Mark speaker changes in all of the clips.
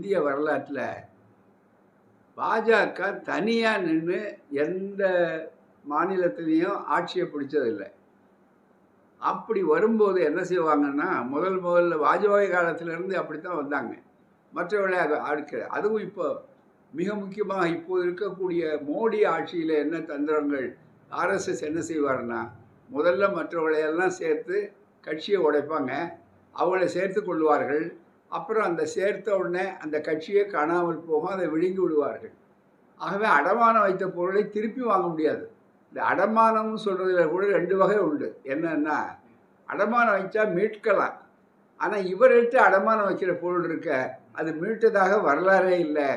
Speaker 1: இந்திய வரலாற்றில் பாஜக தனியாக நின்று எந்த மாநிலத்திலையும் ஆட்சியை பிடிச்சதில்லை. அப்படி வரும்போது என்ன செய்வாங்கன்னா, முதல்ல வாஜ்பாய் காலத்திலேருந்து அப்படி தான் வந்தாங்க. மற்றவர்களை அதுவும் இப்போ மிக முக்கியமாக இப்போது இருக்கக்கூடிய மோடி ஆட்சியில் என்ன தந்திரங்கள், ஆர்எஸ்எஸ் என்ன செய்வார்னா, முதல்ல மற்றவர்களையெல்லாம் சேர்த்து கட்சியை உடைப்பாங்க, அவங்கள சேர்த்து கொள்வார்கள். அப்புறம் அந்த சேர்த்த உடனே அந்த கட்சியே காணாமல் போகும், அதை விழுங்கி விடுவார்கள். ஆகவே அடமானம் வைத்த பொருளை திருப்பி வாங்க முடியாது. இந்த அடமானம்னு சொல்கிறதுல கூட 2 வகை உண்டு. என்னன்னா, அடமானம் வைச்சா மீட்கலாம். ஆனால் இவர்கிட்ட அடமானம் வைக்கிற பொருள் இருக்க, அது மீட்டதாக வரலாறே இல்லை.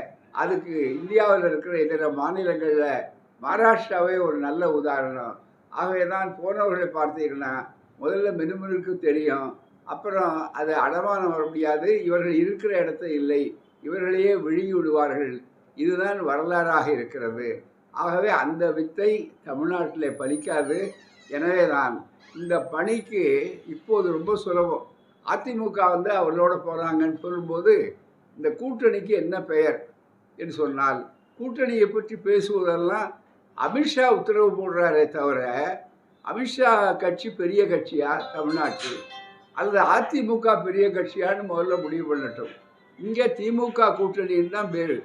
Speaker 1: அதுக்கு இந்தியாவில் இருக்கிற இதர மாநிலங்களில் மகாராஷ்டிராவே ஒரு நல்ல உதாரணம். ஆகவே தான் போனவர்களை பார்த்தீங்கன்னா, முதல்ல மினுமினுக்கு தெரியும், அப்புறம் அது அடமானம் வர முடியாது, இவர்கள் இருக்கிற இடத்த இல்லை, இவர்களையே விழுங்கி விடுவார்கள். இதுதான் வரலாறாக இருக்கிறது. ஆகவே அந்த வித்தை தமிழ்நாட்டில் பலிக்காது. எனவே தான் இந்த பணிக்கு இப்போது ரொம்ப சுலபம். அதிமுக அவர்களோட போகிறாங்கன்னு சொல்லும்போது, இந்த கூட்டணிக்கு என்ன பெயர் என்று சொன்னால், கூட்டணியை பற்றி பேசுவதெல்லாம் அமித்ஷா உத்தரவு போடுறாரே தவிர, அமித்ஷா கட்சி பெரிய கட்சியா தமிழ்நாட்டில், அல்லது அதிமுக பெரிய கட்சியான்னு முதல்ல முடிவு பண்ணட்டும். இங்கே திமுக கூட்டணின்னு தான் பேர்.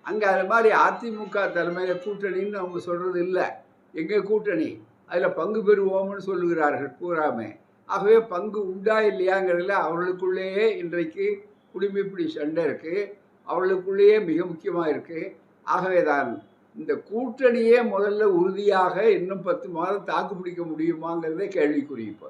Speaker 1: அங்கே அது மாதிரி அதிமுக தலைமையில் கூட்டணின்னு அவங்க சொல்கிறது இல்லை. எங்கள் கூட்டணி அதில் பங்கு பெறுவோம்னு சொல்லுகிறார்கள் பூராமே. ஆகவே பங்கு உண்டா இல்லையாங்கிறதுல அவர்களுக்குள்ளேயே இன்றைக்கு குடிமைப்பிடி சண்டை இருக்குது, அவர்களுக்குள்ளேயே மிக முக்கியமாக இருக்குது. ஆகவே தான் இந்த கூட்டணியே முதல்ல உறுதியாக இன்னும் 10 மாதம் தாக்கு பிடிக்க முடியுமாங்கிறதே கேள்விக்குறி இப்போ.